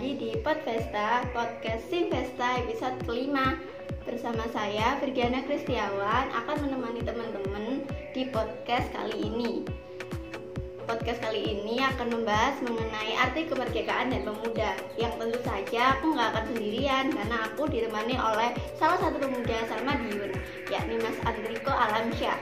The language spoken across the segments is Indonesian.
lagi di Podvesta, podcast Sinvesta episode kelima. Bersama saya, Virgiana Kristiawan, akan menemani teman-teman di podcast kali ini. Podcast kali ini akan membahas mengenai arti kemerdekaan dan pemuda. Yang tentu saja aku nggak akan sendirian, karena aku ditemani oleh salah satu pemuda Sarmadiun, yakni Mas Andriko Alamsyah.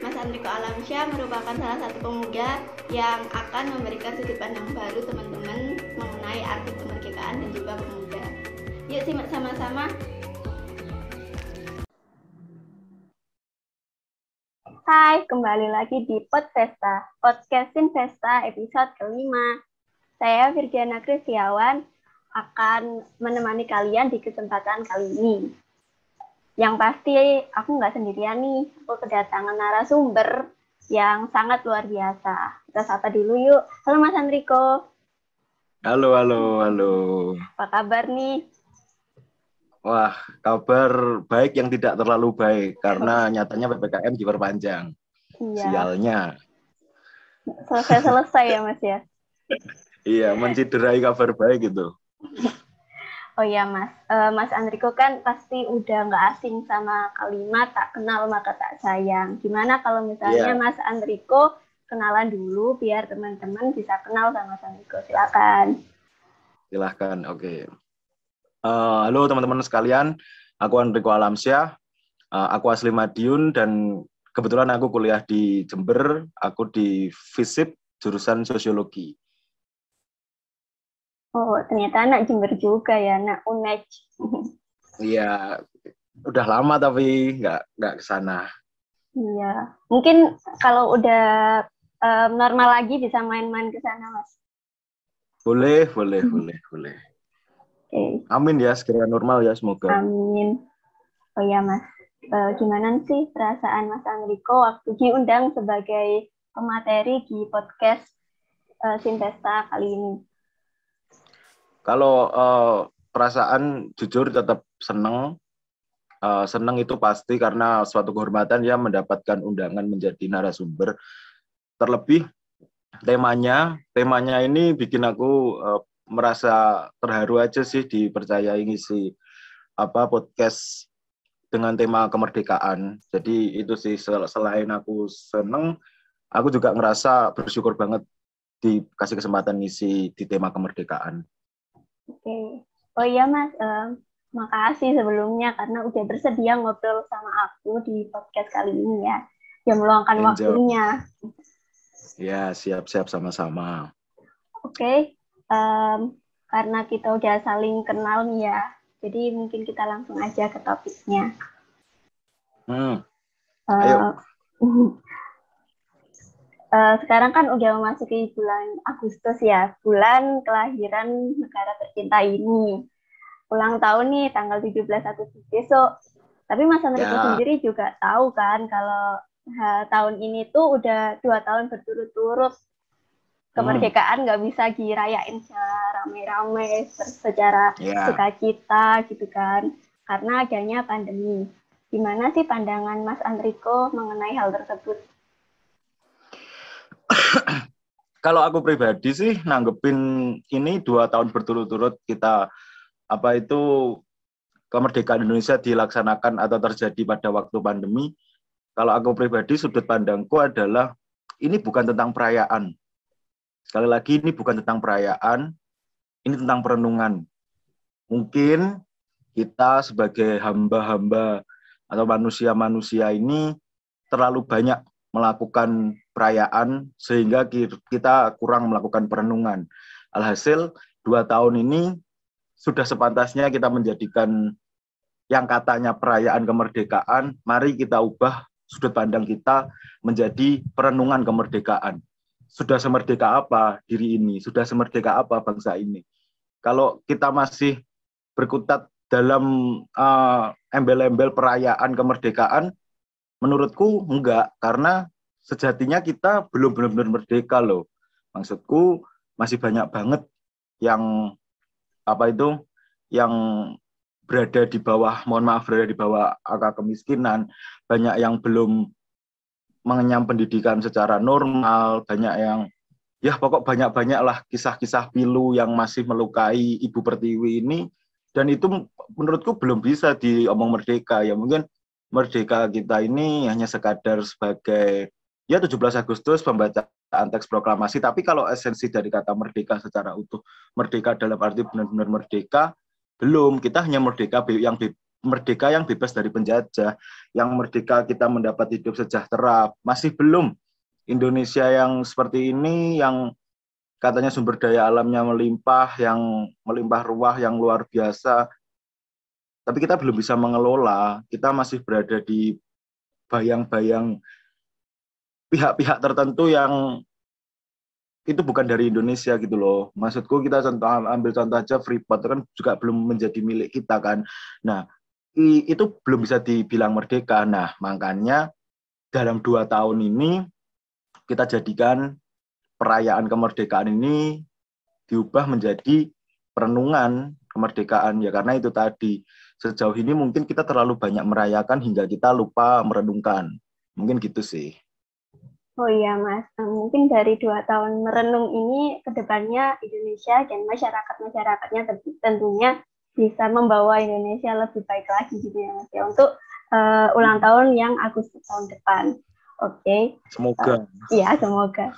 Mas Andriko Alamsyah merupakan salah satu pemuda yang akan memberikan sudut pandang baru teman-teman mengenai arti kemerdekaan dan juga pemuda. Yuk simak sama-sama. Hai, kembali lagi di Podvesta, podcast Sinvesta episode kelima. Saya Virgiana Kristiawan akan menemani kalian di kesempatan kali ini. Yang pasti aku nggak sendirian nih, aku kedatangan narasumber yang sangat luar biasa. Kita sapa dulu yuk. Halo Mas Andriko. Halo. Apa kabar nih? Wah, kabar baik yang tidak terlalu baik, karena nyatanya PPKM diperpanjang. Iya. Sialnya. Selesai ya Mas ya? Iya, menciderai kabar baik itu. Oh iya Mas, Mas Andriko kan pasti udah nggak asing sama kalimat tak kenal maka tak sayang. Gimana kalau misalnya Mas Andriko kenalan dulu biar teman-teman bisa kenal sama Mas Andriko? Silakan, oke. Halo teman-teman sekalian, aku Andriko Alamsyah, aku asli Madiun dan kebetulan aku kuliah di Jember, aku di FISIP jurusan Sosiologi. Oh, ternyata anak Jember juga ya, anak UNED. Iya, udah lama tapi nggak kesana. Iya, mungkin kalau udah normal lagi bisa main-main ke sana, Mas. Boleh. Okay. Amin ya, segera normal ya, semoga. Amin. Oh iya, Mas. Gimana sih perasaan Mas Andriko waktu diundang sebagai pemateri di podcast Sinvesta kali ini? Kalau perasaan jujur tetap senang. Senang itu pasti karena suatu kehormatan ya mendapatkan undangan menjadi narasumber. Terlebih temanya ini bikin aku merasa terharu aja sih dipercayai ngisi podcast dengan tema kemerdekaan. Jadi itu sih, selain aku senang, aku juga ngerasa bersyukur banget dikasih kesempatan ngisi di tema kemerdekaan. Oke. Oh iya Mas, makasih sebelumnya karena udah bersedia ngobrol sama aku di podcast kali ini ya. Yang meluangkan waktunya. Ya, siap-siap sama-sama. Oke. Karena kita udah saling kenal nih ya. Jadi mungkin kita langsung aja ke topiknya. Ayo. Sekarang kan udah memasuki bulan Agustus ya, bulan kelahiran negara tercinta ini. Ulang tahun nih, tanggal 17 Agustus besok. Tapi Mas Andriko sendiri juga tahu kan kalau tahun ini tuh udah 2 tahun berturut-turut kemerdekaan nggak bisa dirayain secara rame-rame, secara sukacita gitu kan, karena adanya pandemi. Gimana sih pandangan Mas Andriko mengenai hal tersebut? Kalau aku pribadi sih nanggepin ini 2 tahun berturut-turut kita kemerdekaan Indonesia dilaksanakan atau terjadi pada waktu pandemi. Kalau aku pribadi sudut pandangku adalah ini bukan tentang perayaan. Sekali lagi ini bukan tentang perayaan, ini tentang perenungan. Mungkin kita sebagai hamba-hamba atau manusia-manusia ini terlalu banyak melakukan perayaan sehingga kita kurang melakukan perenungan. Alhasil 2 tahun ini sudah sepantasnya kita menjadikan yang katanya perayaan kemerdekaan, mari kita ubah sudut pandang kita menjadi perenungan kemerdekaan. Sudah semerdeka apa diri ini? Sudah semerdeka apa bangsa ini? Kalau kita masih berkutat dalam embel-embel perayaan kemerdekaan, menurutku enggak, karena sejatinya kita belum benar-benar merdeka loh. Maksudku masih banyak banget yang yang berada di bawah, berada di bawah angka kemiskinan, banyak yang belum mengenyam pendidikan secara normal, banyak yang ya pokok banyak-banyak lah kisah-kisah pilu yang masih melukai Ibu Pertiwi ini, dan itu menurutku belum bisa diomong merdeka. Ya mungkin merdeka kita ini hanya sekadar sebagai ya 17 Agustus pembacaan teks proklamasi, tapi kalau esensi dari kata merdeka secara utuh, merdeka dalam arti benar-benar merdeka, belum. Kita hanya merdeka yang bebas dari penjajah, yang merdeka kita mendapat hidup sejahtera, masih belum. Indonesia yang seperti ini, yang katanya sumber daya alamnya melimpah, yang melimpah ruah, yang luar biasa, tapi kita belum bisa mengelola. Kita masih berada di bayang-bayang pihak-pihak tertentu yang itu bukan dari Indonesia gitu loh. Maksudku kita ambil contoh aja Freeport kan juga belum menjadi milik kita kan. Nah, itu belum bisa dibilang merdeka. Nah, makanya dalam 2 tahun ini kita jadikan perayaan kemerdekaan ini diubah menjadi perenungan kemerdekaan, ya karena itu tadi, sejauh ini mungkin kita terlalu banyak merayakan hingga kita lupa merenungkan. Mungkin gitu sih. Oh iya Mas, mungkin dari 2 tahun merenung ini kedepannya Indonesia dan masyarakat-masyarakatnya tentunya bisa membawa Indonesia lebih baik lagi gitu ya Mas ya, untuk ulang tahun yang Agustus tahun depan. Oke. Semoga. Iya, semoga.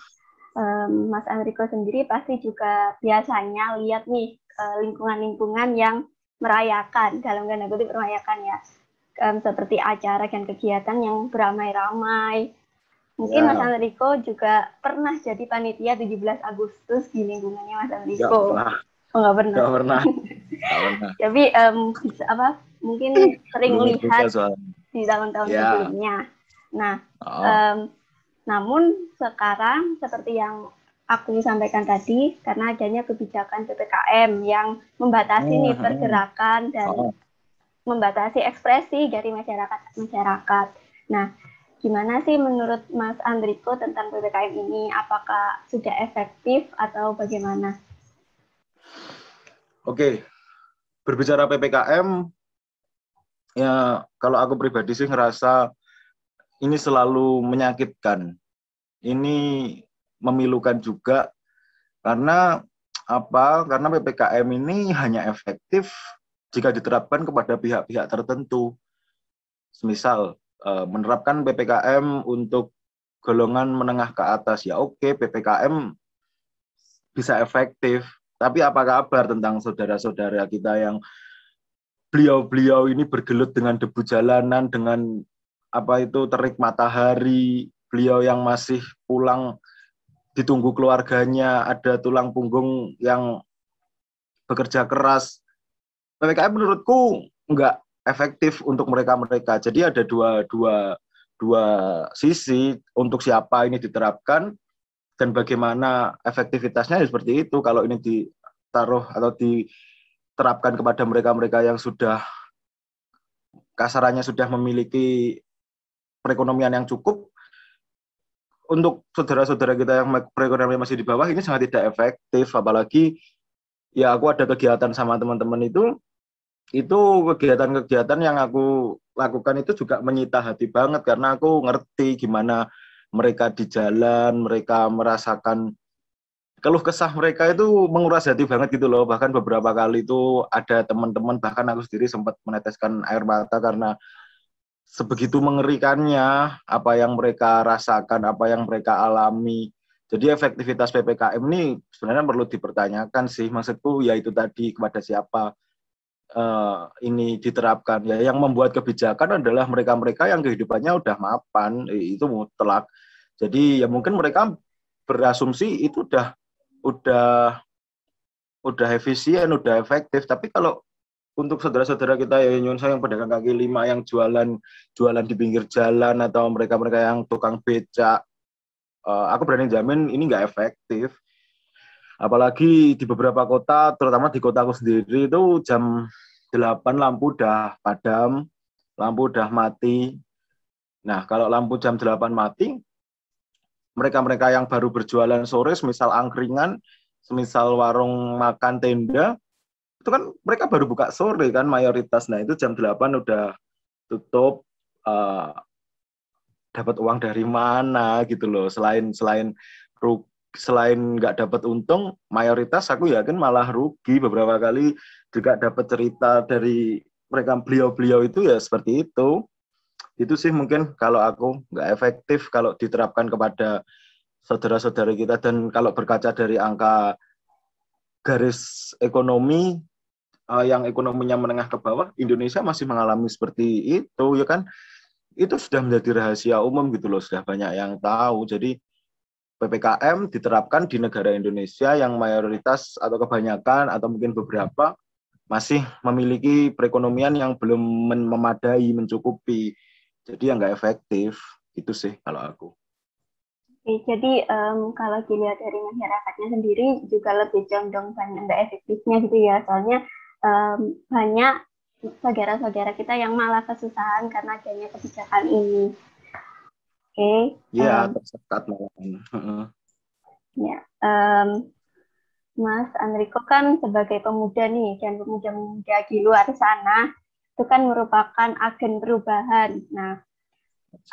Mas Enrico sendiri pasti juga biasanya lihat nih lingkungan-lingkungan yang merayakan, dalam tanda kutip merayakan ya, seperti acara dan kegiatan yang beramai-ramai. Mungkin Mas Enrico juga pernah jadi panitia 17 Agustus di lingkungannya Mas Enrico. Nggak pernah. Nggak pernah. Tapi mungkin sering lihat di tahun-tahun sebelumnya. Nah, namun sekarang seperti yang aku sampaikan tadi, karena adanya kebijakan PPKM yang membatasi nih pergerakan dan membatasi ekspresi dari masyarakat. Nah, gimana sih menurut Mas Enrico tentang PPKM ini? Apakah sudah efektif atau bagaimana? Oke, berbicara PPKM, ya kalau aku pribadi sih ngerasa ini selalu menyakitkan. Ini memilukan juga karena apa? Karena PPKM ini hanya efektif jika diterapkan kepada pihak-pihak tertentu. Misal menerapkan PPKM untuk golongan menengah ke atas, ya oke, PPKM bisa efektif. Tapi apa kabar tentang saudara-saudara kita yang beliau-beliau ini bergelut dengan debu jalanan, dengan terik matahari, beliau yang masih pulang ditunggu keluarganya, ada tulang punggung yang bekerja keras. PPKM menurutku nggak efektif untuk mereka-mereka. Jadi ada dua sisi untuk siapa ini diterapkan dan bagaimana efektivitasnya seperti itu. Kalau ini ditaruh atau diterapkan kepada mereka-mereka yang sudah kasarannya sudah memiliki perekonomian yang cukup, untuk saudara-saudara kita yang perekonomian masih di bawah ini sangat tidak efektif. Apalagi ya aku ada kegiatan sama teman-teman itu kegiatan-kegiatan yang aku lakukan itu juga menyita hati banget, karena aku ngerti gimana mereka di jalan, mereka merasakan keluh kesah mereka itu menguras hati banget gitu loh. Bahkan beberapa kali itu ada teman-teman, bahkan aku sendiri sempat meneteskan air mata karena sebegitu mengerikannya apa yang mereka rasakan, apa yang mereka alami. Jadi efektivitas PPKM ini sebenarnya perlu dipertanyakan sih. Maksudku ya itu tadi, kepada siapa ini diterapkan. Ya yang membuat kebijakan adalah mereka-mereka yang kehidupannya udah mapan, itu mutlak. Jadi ya mungkin mereka berasumsi itu udah efisien, udah efektif. Tapi kalau untuk saudara-saudara kita yang pedagang kaki lima, yang jualan di pinggir jalan, atau mereka-mereka yang tukang becak, aku berani jamin ini nggak efektif. Apalagi di beberapa kota, terutama di kotaku sendiri itu jam 8 lampu udah padam, lampu udah mati. Nah, kalau lampu jam 8 mati, mereka-mereka yang baru berjualan sore, semisal angkringan, semisal warung makan tenda, itu kan mereka baru buka sore kan mayoritas. Nah itu jam 8 udah tutup, dapat uang dari mana gitu loh, selain selain nggak dapat untung, mayoritas aku yakin malah rugi. Beberapa kali juga dapat cerita dari mereka beliau-beliau itu ya seperti itu. Itu sih mungkin kalau aku nggak efektif kalau diterapkan kepada saudara-saudara kita. Dan kalau berkaca dari angka garis ekonomi yang ekonominya menengah ke bawah, Indonesia masih mengalami seperti itu, ya kan? Itu sudah menjadi rahasia umum gitu loh, sudah banyak yang tahu. Jadi PPKM diterapkan di negara Indonesia yang mayoritas atau kebanyakan atau mungkin beberapa masih memiliki perekonomian yang belum memadai, mencukupi. Jadi yang nggak efektif. Itu sih kalau aku. Oke, jadi kalau dilihat dari masyarakatnya sendiri juga lebih condong banyak nggak efektifnya gitu ya. Soalnya banyak saudara-saudara kita yang malah kesusahan karena adanya kebijakan ini. Oke, Iya, tersekat malahan. ya, Mas Andriko kan sebagai pemuda nih dan pemuda-pemuda di luar sana itu kan merupakan agen perubahan. Nah,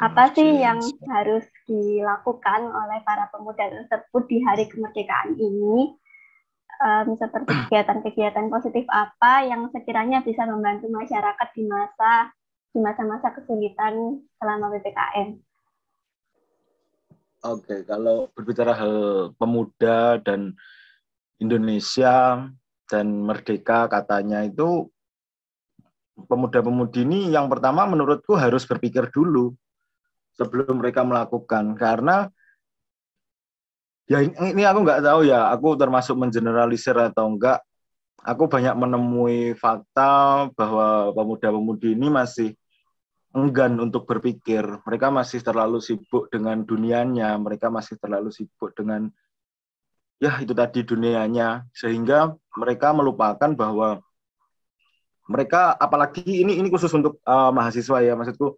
apa sih yang harus dilakukan oleh para pemuda tersebut di hari kemerdekaan ini? Seperti kegiatan-kegiatan positif apa yang sekiranya bisa membantu masyarakat di masa-masa kesulitan selama PPKM? Oke, kalau berbicara hal pemuda dan Indonesia dan merdeka katanya itu, pemuda-pemudi ini yang pertama menurutku harus berpikir dulu sebelum mereka melakukan. Karena ya ini aku nggak tahu ya, aku termasuk mengeneralisir atau enggak. Aku banyak menemui fakta bahwa pemuda-pemudi ini masih enggan untuk berpikir. Mereka masih terlalu sibuk dengan dunianya, mereka masih terlalu sibuk dengan ya itu tadi dunianya, sehingga mereka melupakan bahwa mereka, apalagi ini khusus untuk mahasiswa ya, maksudku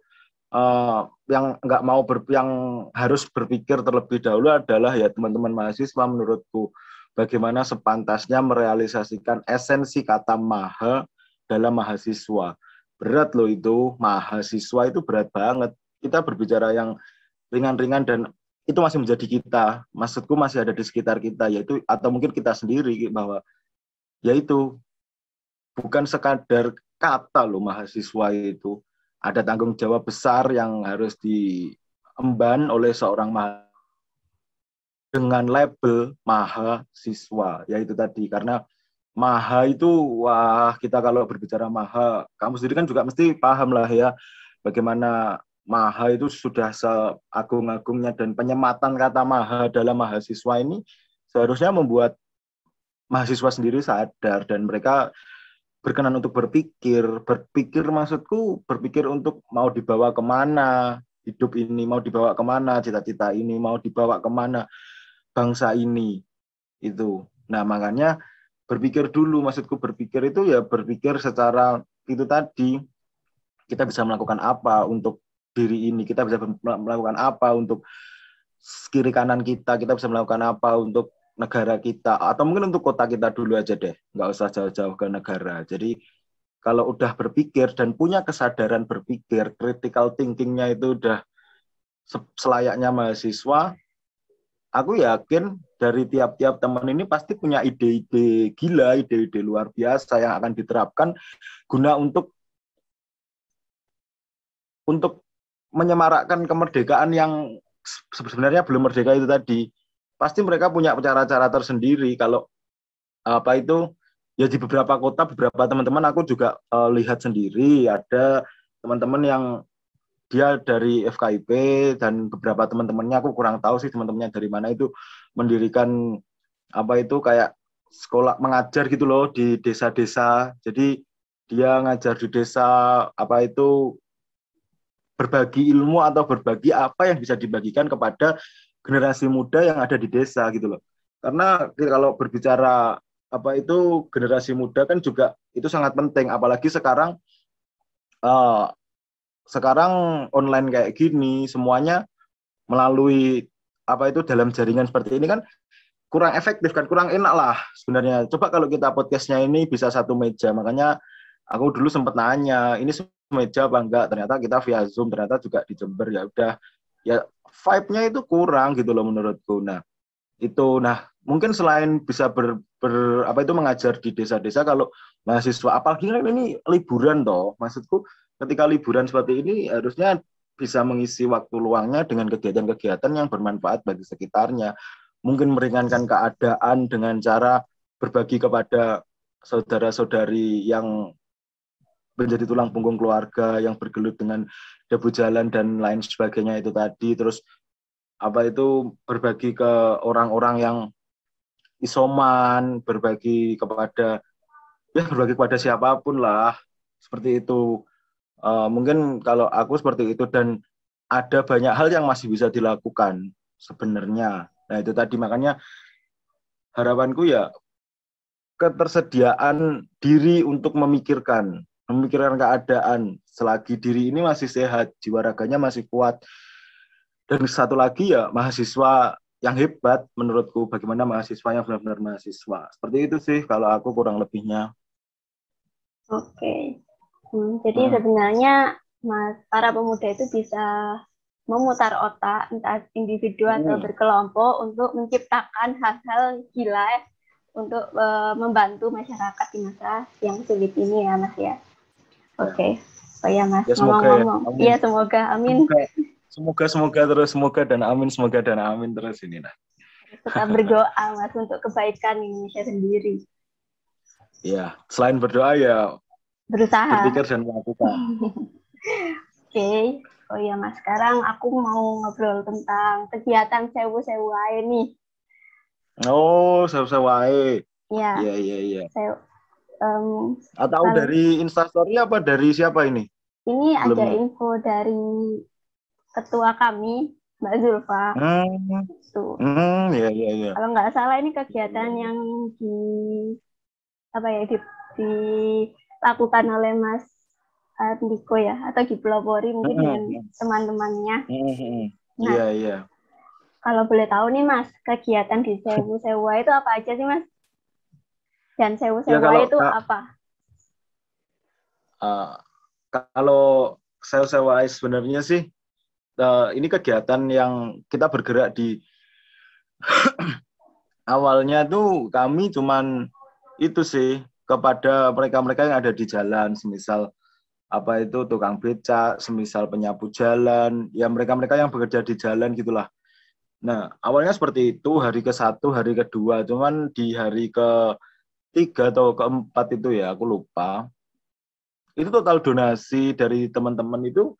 yang nggak mau yang harus berpikir terlebih dahulu adalah ya teman-teman mahasiswa. Menurutku bagaimana sepantasnya merealisasikan esensi kata maha dalam mahasiswa. Berat loh itu, mahasiswa itu berat banget. Kita berbicara yang ringan-ringan dan itu masih menjadi kita. Maksudku masih ada di sekitar kita, yaitu atau mungkin kita sendiri, bahwa yaitu bukan sekadar kata loh mahasiswa itu. Ada tanggung jawab besar yang harus diemban oleh seorang mahasiswa dengan label mahasiswa, yaitu tadi. Karena maha itu, wah, kita kalau berbicara maha, kamu sendiri kan juga mesti paham lah ya, bagaimana maha itu sudah seagung-agungnya, dan penyematan kata maha dalam mahasiswa ini seharusnya membuat mahasiswa sendiri sadar dan mereka berkenan untuk berpikir maksudku berpikir untuk mau dibawa kemana hidup ini, mau dibawa kemana cita-cita ini, mau dibawa kemana bangsa ini itu. Nah makanya berpikir dulu, maksudku berpikir itu ya berpikir secara itu tadi, kita bisa melakukan apa untuk diri ini, kita bisa melakukan apa untuk kiri kanan kita bisa melakukan apa untuk negara kita, atau mungkin untuk kota kita dulu aja deh, nggak usah jauh-jauh ke negara. Jadi kalau udah berpikir dan punya kesadaran berpikir, critical thinking-nya itu udah selayaknya mahasiswa, aku yakin dari tiap-tiap teman ini pasti punya ide-ide gila, ide-ide luar biasa yang akan diterapkan guna untuk menyemarakkan kemerdekaan yang sebenarnya belum merdeka itu tadi. Pasti mereka punya cara-cara tersendiri. Kalau apa itu ya, di beberapa kota, beberapa teman-teman aku juga lihat sendiri, ada teman-teman yang dia dari FKIP dan beberapa teman-temannya, aku kurang tahu sih teman-temannya dari mana, itu mendirikan apa itu kayak sekolah mengajar gitu loh di desa-desa. Jadi dia ngajar di desa, apa itu berbagi ilmu atau berbagi apa yang bisa dibagikan kepada generasi muda yang ada di desa gitu loh. Karena kalau berbicara apa itu generasi muda kan juga itu sangat penting, apalagi sekarang online kayak gini, semuanya melalui apa itu dalam jaringan seperti ini kan kurang efektif kan, kurang enak lah sebenarnya. Coba kalau kita podcastnya ini bisa satu meja, makanya aku dulu sempat nanya, ini meja apa enggak, ternyata kita via Zoom, ternyata juga di Jember, ya udah ya vibe-nya itu kurang gitu loh menurutku. Nah Itu. Nah, mungkin selain bisa mengajar di desa-desa, kalau mahasiswa, apalagi kan ini liburan toh, maksudku ketika liburan seperti ini harusnya bisa mengisi waktu luangnya dengan kegiatan-kegiatan yang bermanfaat bagi sekitarnya. Mungkin meringankan keadaan dengan cara berbagi kepada saudara-saudari yang menjadi tulang punggung keluarga, yang bergelut dengan debu jalan dan lain sebagainya itu tadi. Terus berbagi ke orang-orang yang isoman, berbagi kepada siapapun lah, seperti itu. Mungkin kalau aku seperti itu, dan ada banyak hal yang masih bisa dilakukan sebenarnya. Nah itu tadi, makanya harapanku ya ketersediaan diri untuk memikirkan keadaan selagi diri ini masih sehat, jiwa raganya masih kuat. Dan satu lagi ya mahasiswa yang hebat menurutku, bagaimana mahasiswa yang benar-benar mahasiswa. Seperti itu sih kalau aku kurang lebihnya. Oke. Jadi sebenarnya para pemuda itu bisa memutar otak, entah individu atau berkelompok, untuk menciptakan hal-hal gila untuk membantu masyarakat di masa yang sulit ini ya Mas ya. Oke. Oh ya Mas, ngomong-ngomong. Iya, semoga, amin. Semoga dan amin terus ini. Nah. Tetap berdoa Mas untuk kebaikan Indonesia sendiri. Iya, selain berdoa ya berusaha, berpikir dan melakukan. Oke. Oh iya Mas, sekarang aku mau ngobrol tentang kegiatan sewu-sewu ae nih. Oh, sewu-sewu ae. Iya. Iya. Atau dari Instastory apa dari siapa ini? Ini ada info dari ketua kami, Mbak Zulfa. Iya. Kalau nggak salah ini kegiatan yang dilakukan oleh Mas Andiko ya, atau dipelopori mungkin dengan teman-temannya. Nah, iya. Kalau boleh tahu nih Mas, kegiatan di sewu-sewu itu apa aja sih Mas? Dan sewu-sewu itu apa? Kalau sewu-sewu sebenarnya sih, ini kegiatan yang kita bergerak di awalnya tuh kami cuman itu sih kepada mereka-mereka yang ada di jalan, semisal tukang becak, semisal penyapu jalan, ya mereka-mereka yang bekerja di jalan gitulah. Nah, awalnya seperti itu, hari ke-1, hari ke-2, cuman di hari ke-3 atau ke-4 itu ya, aku lupa. Itu total donasi dari teman-teman itu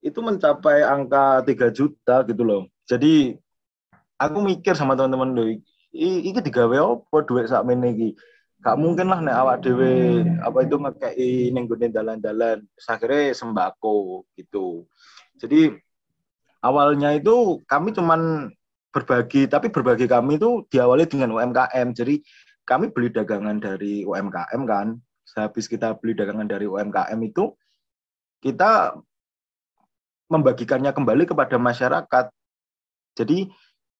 mencapai angka 3 juta gitu loh. Jadi aku mikir sama teman-teman loh, iki digawe apa duit sakmene iki? Gak mungkin lah nek awak dhewe ngekei ning gone dalan-dalan. Akhirnya sembako gitu. Jadi awalnya itu kami cuman berbagi, tapi berbagi kami itu diawali dengan UMKM. Jadi kami beli dagangan dari UMKM kan. Sehabis kita beli dagangan dari UMKM itu, kita membagikannya kembali kepada masyarakat. Jadi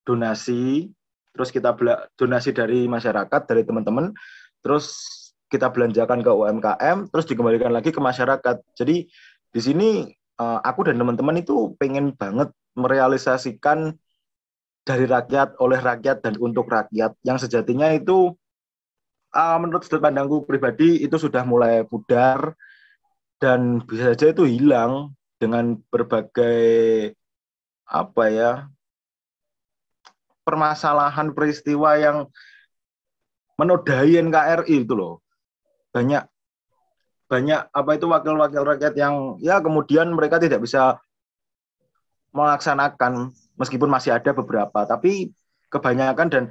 donasi, terus kita donasi dari masyarakat, dari teman-teman, terus kita belanjakan ke UMKM, terus dikembalikan lagi ke masyarakat. Jadi di sini aku dan teman-teman itu pengen banget merealisasikan dari rakyat, oleh rakyat, dan untuk rakyat, yang sejatinya itu menurut sudut pandangku pribadi itu sudah mulai pudar dan bisa saja itu hilang dengan berbagai permasalahan peristiwa yang menodai NKRI itu loh. Banyak wakil-wakil rakyat yang ya kemudian mereka tidak bisa melaksanakan, meskipun masih ada beberapa, tapi kebanyakan dan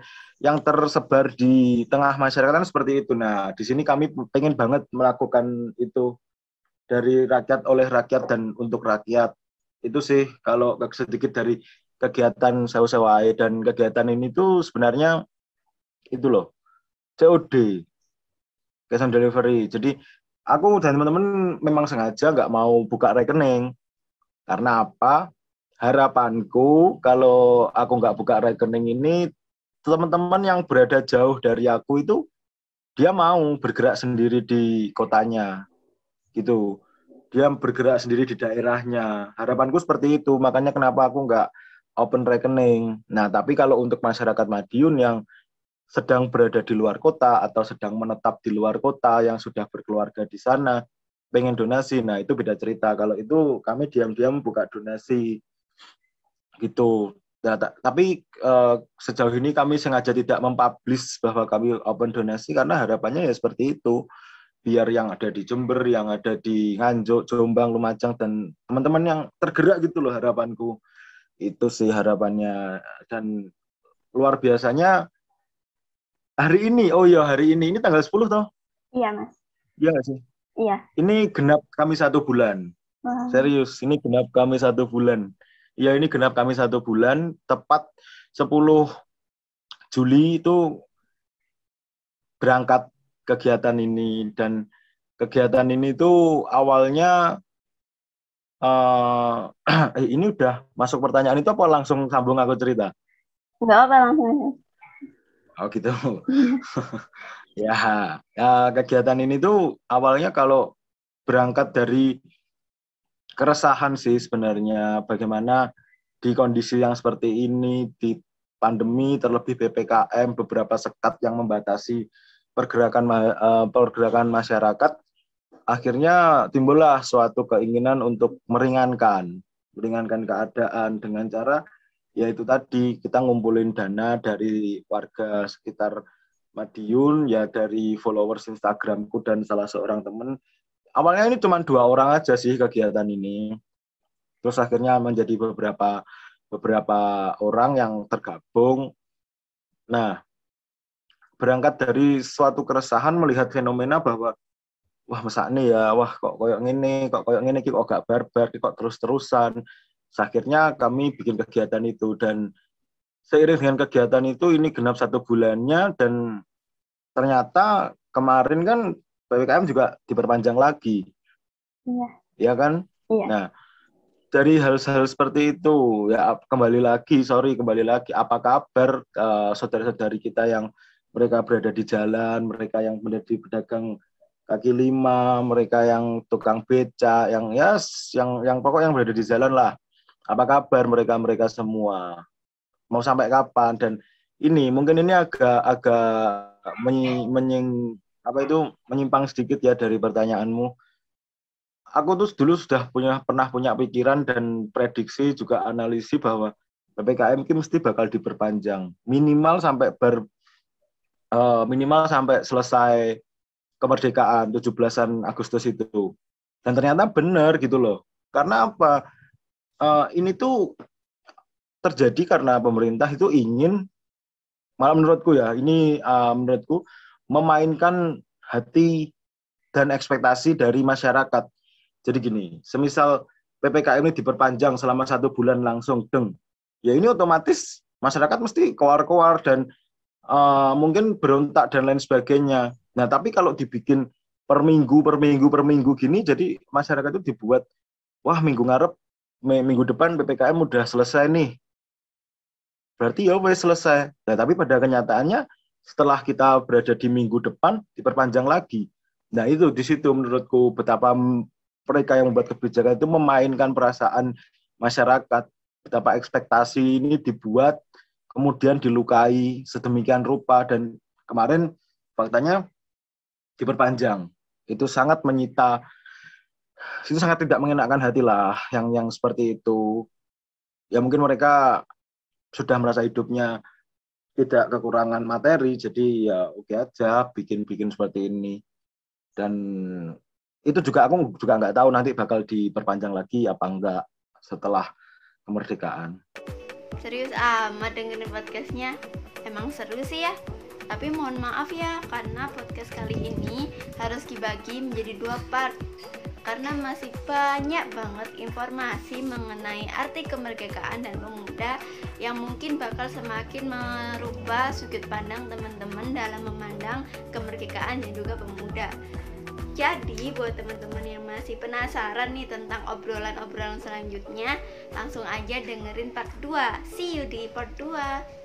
yang tersebar di tengah masyarakat kan seperti itu. Nah, di sini kami pengen banget melakukan itu dari rakyat, oleh rakyat, dan untuk rakyat. Itu sih kalau sedikit dari kegiatan sewu-sewu ae. Dan kegiatan ini tuh sebenarnya itu loh, COD, cash on delivery. Jadi aku dan teman-teman memang sengaja nggak mau buka rekening. Karena apa? Harapanku kalau aku nggak buka rekening ini, teman-teman yang berada jauh dari aku itu dia mau bergerak sendiri di kotanya gitu, dia bergerak sendiri di daerahnya. Harapanku seperti itu, makanya kenapa aku nggak open rekening. Nah, tapi kalau untuk masyarakat Madiun yang sedang berada di luar kota atau sedang menetap di luar kota yang sudah berkeluarga di sana, pengen donasi, nah itu beda cerita. Kalau itu kami diam-diam buka donasi gitu. Nah, tapi sejauh ini kami sengaja tidak mempublish bahwa kami open donasi karena harapannya ya seperti itu. Biar yang ada di Jember, yang ada di Nganjuk, Jombang, Lumajang, dan teman-teman yang tergerak gitu loh harapanku. Itu sih harapannya. Dan luar biasanya hari ini tanggal 10 toh? Iya, Mas. Iya nggak sih? Iya. Ini genap kami 1 bulan. Serius, ini genap kami 1 bulan. Ya, ini genap kami 1 bulan, tepat 10 Juli itu berangkat kegiatan ini. Dan kegiatan ini tuh awalnya ini udah masuk pertanyaan itu apa langsung sambung aku cerita? Enggak apa, langsung. Oh gitu. ya, kegiatan ini tuh awalnya kalau berangkat dari keresahan sih sebenarnya, bagaimana di kondisi yang seperti ini, di pandemi, terlebih PPKM, beberapa sekat yang membatasi pergerakan masyarakat, akhirnya timbullah suatu keinginan untuk meringankan keadaan dengan cara yaitu tadi kita ngumpulin dana dari warga sekitar Madiun, ya dari followers Instagramku dan salah seorang teman. Awalnya ini cuma 2 orang aja sih kegiatan ini. Terus akhirnya menjadi beberapa orang yang tergabung. Nah, berangkat dari suatu keresahan melihat fenomena bahwa wah mesakne ya, wah kok koyok ngene kok gak barbar, kok terus-terusan. Akhirnya kami bikin kegiatan itu dan seiring dengan kegiatan itu ini genap 1 bulannya dan ternyata kemarin kan PPKM juga diperpanjang lagi. Iya. Ya kan? Iya. Nah, dari hal-hal seperti itu ya kembali lagi apa kabar saudara-saudari kita yang mereka berada di jalan, mereka yang menjadi pedagang kaki lima, mereka yang tukang beca, yang pokok yang berada di jalan lah. Apa kabar mereka semua? Mau sampai kapan? Dan ini mungkin ini agak menyimpang sedikit ya dari pertanyaanmu. Aku tuh dulu sudah pernah punya pikiran dan prediksi juga analisis bahwa PPKM ini mesti bakal diperpanjang minimal sampai selesai kemerdekaan 17-an Agustus itu. Dan ternyata benar gitu loh. Karena apa? Ini tuh terjadi karena pemerintah itu ingin, malah menurutku memainkan hati dan ekspektasi dari masyarakat. Jadi gini, semisal PPKM ini diperpanjang selama 1 bulan langsung, ya ini otomatis masyarakat mesti keluar dan mungkin berontak dan lain sebagainya. Nah, tapi kalau dibikin per minggu gini, jadi masyarakat itu dibuat, wah minggu depan PPKM udah selesai nih. Berarti ya wes selesai. Nah, tapi pada kenyataannya setelah kita berada di minggu depan diperpanjang lagi. Nah, itu di situ menurutku betapa mereka yang membuat kebijakan itu memainkan perasaan masyarakat, betapa ekspektasi ini dibuat kemudian dilukai sedemikian rupa dan kemarin faktanya diperpanjang. Itu sangat tidak mengenakan hati lah yang seperti itu. Ya mungkin mereka sudah merasa hidupnya tidak kekurangan materi, jadi ya oke aja bikin seperti ini. Dan itu juga aku juga nggak tahu nanti bakal diperpanjang lagi apa enggak setelah kemerdekaan. Serius amat dengerin podcastnya. Emang seru sih ya. Tapi mohon maaf ya, karena podcast kali ini harus dibagi menjadi 2 part. Karena masih banyak banget informasi mengenai arti kemerdekaan dan pemuda yang mungkin bakal semakin merubah sudut pandang teman-teman dalam memandang kemerdekaan dan juga pemuda. Jadi buat teman-teman yang masih penasaran nih tentang obrolan-obrolan selanjutnya, langsung aja dengerin part 2. See you di part 2.